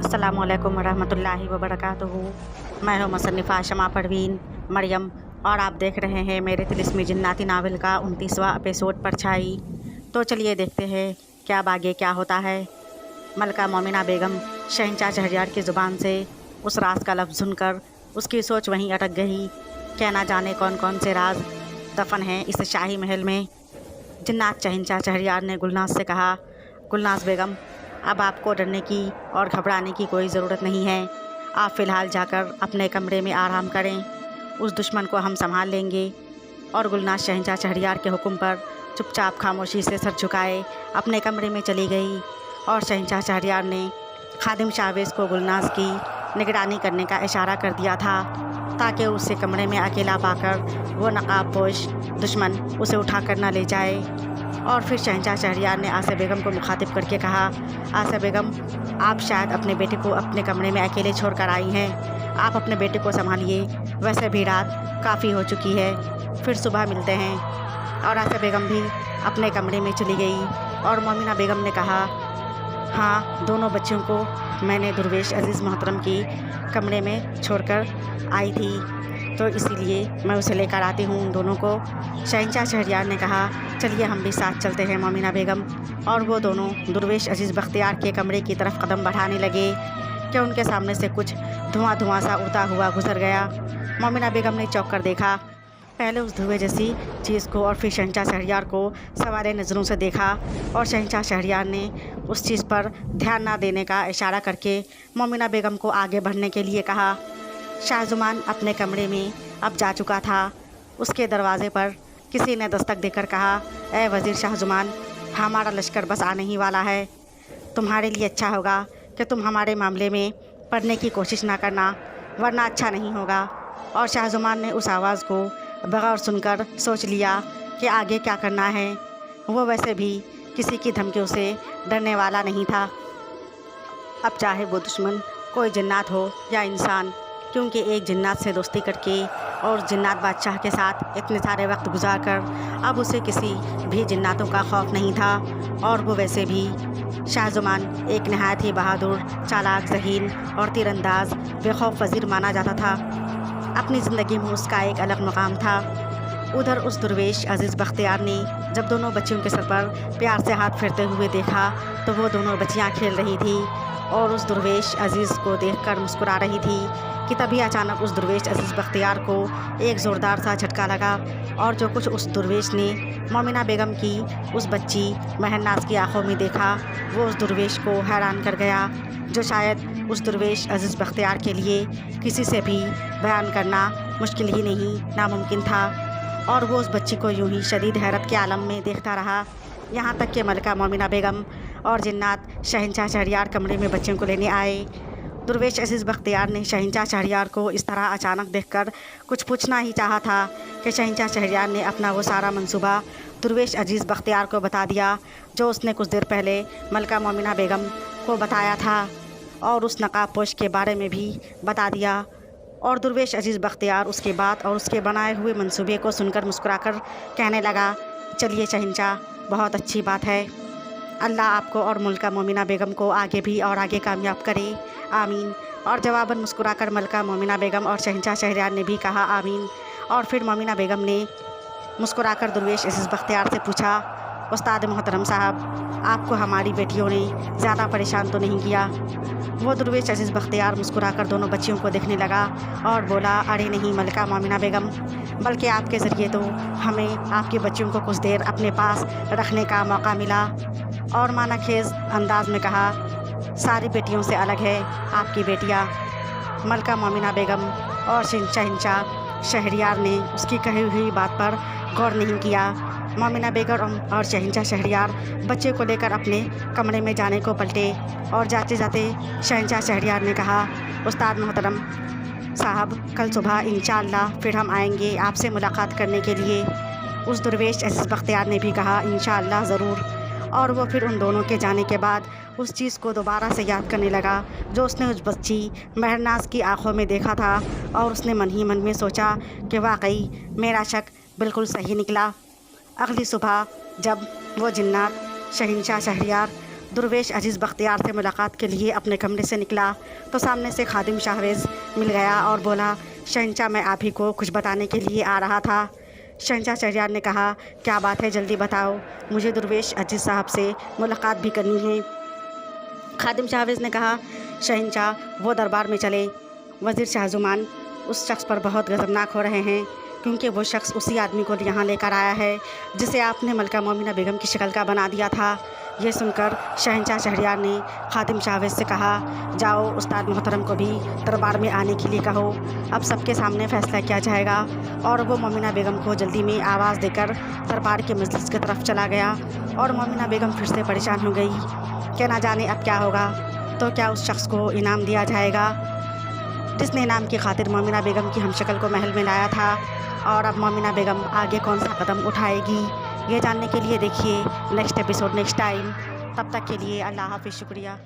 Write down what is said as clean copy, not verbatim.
अस्सलामु अलैकुम वरहमतुल्लाहि वबरकातुहू। मैं हूँ मुसन्निफ़ा शमा परवीन मरियम और आप देख रहे हैं मेरे तिलिस्मी जिन्नाती नावल का 29वां एपिसोड परछाई। तो चलिए देखते हैं क्या आगे क्या होता है। मलका मोमिना बेगम शहंशाह शहरयार की ज़ुबान से उस राज का लफ्ज़ सुनकर उसकी सोच वहीं अटक गई। क्या ना जाने कौन कौन से राज दफन हैं इस शाही महल में। जिन्नात शहंशाह शहरयार ने गुलनाज से कहा, गुलनाज बेगम, अब आपको डरने की और घबराने की कोई ज़रूरत नहीं है। आप फ़िलहाल जाकर अपने कमरे में आराम करें, उस दुश्मन को हम संभाल लेंगे। और गुलनाज शहंशाह शहरयार के हुक्म पर चुपचाप खामोशी से सर झुकाए अपने कमरे में चली गई। और शहंशाह शहरयार ने खादिम शाहवेज़ को गुलनाज की निगरानी करने का इशारा कर दिया था ताकि उसे कमरे में अकेला पाकर वो नकाबपोश दुश्मन उसे उठाकर न ले जाए। और फिर शहंशाह शहरयार ने आसिया बेगम को मुखातिब करके कहा, आसिया बेगम, आप शायद अपने बेटे को अपने कमरे में अकेले छोड़ कर आई हैं। आप अपने बेटे को संभालिए, वैसे भी रात काफ़ी हो चुकी है, फिर सुबह मिलते हैं। और आसिया बेगम भी अपने कमरे में चली गई। और मोमिना बेगम ने कहा, हाँ, दोनों बच्चों को मैंने दुर्वेश अजीज़ मोहतरम की कमरे में छोड़कर आई थी, तो इसीलिए मैं उसे लेकर आती हूँ उन दोनों को। शहंशाह शहरयार ने कहा, चलिए हम भी साथ चलते हैं मोमिना बेगम। और वो दोनों दुर्वेश अजीज़ बख्तियार के कमरे की तरफ कदम बढ़ाने लगे कि उनके सामने से कुछ धुआं धुआं सा उड़ता हुआ गुजर गया। मोमिना बेगम ने चौंक कर देखा, पहले उस धुएं जैसी चीज़ को और फिर शहंशाह शहरयार को सवारे नज़रों से देखा। और शहंशाह शहरयार ने उस चीज़ पर ध्यान ना देने का इशारा करके मोमिना बेगम को आगे बढ़ने के लिए कहा। शाहज़ुमान अपने कमरे में अब जा चुका था। उसके दरवाज़े पर किसी ने दस्तक देकर कहा, ए वज़ीर शाहज़ुमान, हमारा लश्कर बस आने ही वाला है। तुम्हारे लिए अच्छा होगा कि तुम हमारे मामले में पढ़ने की कोशिश ना करना, वरना अच्छा नहीं होगा। और शाहज़ुमान ने उस आवाज़ को बगौर सुनकर सोच लिया कि आगे क्या करना है। वो वैसे भी किसी की धमकियों से डरने वाला नहीं था, अब चाहे वो दुश्मन कोई जिन्नात हो या इंसान, क्योंकि एक जिन्नात से दोस्ती करके और जिन्नात बादशाह के साथ इतने सारे वक्त गुजार कर अब उसे किसी भी जिन्नातों का खौफ नहीं था। और वो वैसे भी शाहज़ुमान एक नहायत ही बहादुर, चालाक, ज़हीन और तीरंदाज बेखौफ वज़ीर माना जाता था। अपनी ज़िंदगी में उसका एक अलग मकाम था। उधर उस दुर्वेश अजीज़ बख्तियार ने जब दोनों बच्चियों के सर पर प्यार से हाथ फेरते हुए देखा तो वो दोनों बच्चियाँ खेल रही थी और उस दुर्वेश अजीज़ को देखकर मुस्कुरा रही थी कि तभी अचानक उस दुर्वेश अजीज़ बख्तियार को एक ज़ोरदार सा झटका लगा। और जो कुछ उस दुर्वेश ने मोमिना बेगम की उस बच्ची महन्नाज की आंखों में देखा वो उस दुर्वेश को हैरान कर गया, जो शायद उस दुर्वेश अजीज़ बख्तियार के लिए किसी से भी बयान करना मुश्किल ही नहीं, नामुमकिन था। और वो उस बच्ची को यूं ही शदीद हैरत के आलम में देखता रहा, यहाँ तक कि मलका मोमिना बेगम और जिन्नात शहंशाह शहरयार कमरे में बच्चों को लेने आए। दुर्वेश अजीज़ बख्तियार ने शहंशाह शहरयार को इस तरह अचानक देखकर कुछ पूछना ही चाहा था कि शहंशाह शहरयार ने अपना वो सारा मंसूबा दुर्वेश अजीज़ बख्तियार को बता दिया जो उसने कुछ देर पहले मलका मोमिना बेगम को बताया था, और उस नकाबपोश के बारे में भी बता दिया। और दुर्वेश अजीज़ बख्तियार उसके बात और उसके बनाए हुए मंसूबे को सुनकर मुस्कुराकर कहने लगा, चलिए शहंशाह, बहुत अच्छी बात है। अल्लाह आपको और मलका मोमिना बेगम को आगे भी और आगे कामयाब करे, आमीन। और जवाबन मुस्कुराकर मलका मोमिना बेगम और शहंशाह शहरयार ने भी कहा, आमीन। और फिर मोमिना बेगम ने मुस्कुराकर दुर्वेश अजीज़ बख्तियार से पूछा, उस्ताद मोहतरम साहब, आपको हमारी बेटियों ने ज़्यादा परेशान तो नहीं किया? वो दुर्वेश अजीज़ बख्तियार मुस्कुराकर दोनों बच्चियों को देखने लगा और बोला, अरे नहीं मलका मोमिना बेगम, बल्कि आपके ज़रिए तो हमें आपकी बच्चियों को कुछ देर अपने पास रखने का मौका मिला। और माना खेज़ अंदाज में कहा, सारी बेटियों से अलग है आपकी बेटियाँ। मलका मोमिना बेगम और शहंशाह शहरयार ने उसकी कही हुई बात पर गौर नहीं किया। मोमिना बेगम और शहंशाह शहरयार बच्चे को लेकर अपने कमरे में जाने को पलटे और जाते जाते शहंशाह शहरयार ने कहा, उस्ताद मोहतरम साहब, कल सुबह इंशाअल्लाह फिर हम आएंगे आपसे मुलाकात करने के लिए। उस दुर्वेश अजीज़ बख्तियार ने भी कहा, इंशाअल्लाह ज़रूर। और वो फिर उन दोनों के जाने के बाद उस चीज़ को दोबारा से याद करने लगा जो उसने उस बच्ची महरनाज की आंखों में देखा था। और उसने मन ही मन में सोचा कि वाकई मेरा शक बिल्कुल सही निकला। अगली सुबह जब वो जिन्नात शहंशाह शहरयार दरवेश अजीज़ बख्तियार से मुलाकात के लिए अपने कमरे से निकला तो सामने से खादिम शाहवेज़ मिल गया और बोला, शहंशाह, मैं आप ही को कुछ बताने के लिए आ रहा था। शहंशाह शहरयार ने कहा, क्या बात है, जल्दी बताओ, मुझे दरवेश अजीज़ साहब से मुलाकात भी करनी है। खादिम शाहवेज़ ने कहा, शहंशाह, वो दरबार में चले। वज़ीर शाहज़ुमान उस शख्स पर बहुत गज़बनाक हो रहे हैं क्योंकि वो शख्स उसी आदमी को यहाँ लेकर आया है जिसे आपने मलका मोमिना बेगम की शक्ल का बना दिया था। ये सुनकर शहंशाह शहरयार ने खादिम शाहवेज़ से कहा, जाओ उस्ताद मोहतरम को भी दरबार में आने के लिए कहो, अब सबके सामने फ़ैसला किया जाएगा। और वो मोमिना बेगम को जल्दी में आवाज़ देकर दरबार के मजलिस की तरफ चला गया और मोमिना बेगम फिर से परेशान हो गई कि ना जाने अब क्या होगा। तो क्या उस शख्स को इनाम दिया जाएगा जिसने इनाम की खातिर मोमिना बेगम की हमशक्ल को महल में लाया था, और अब मोमिना बेगम आगे कौन सा कदम उठाएगी, ये जानने के लिए देखिए नेक्स्ट एपिसोड नेक्स्ट टाइम। तब तक के लिए अल्लाह हाफ़िज़, शुक्रिया।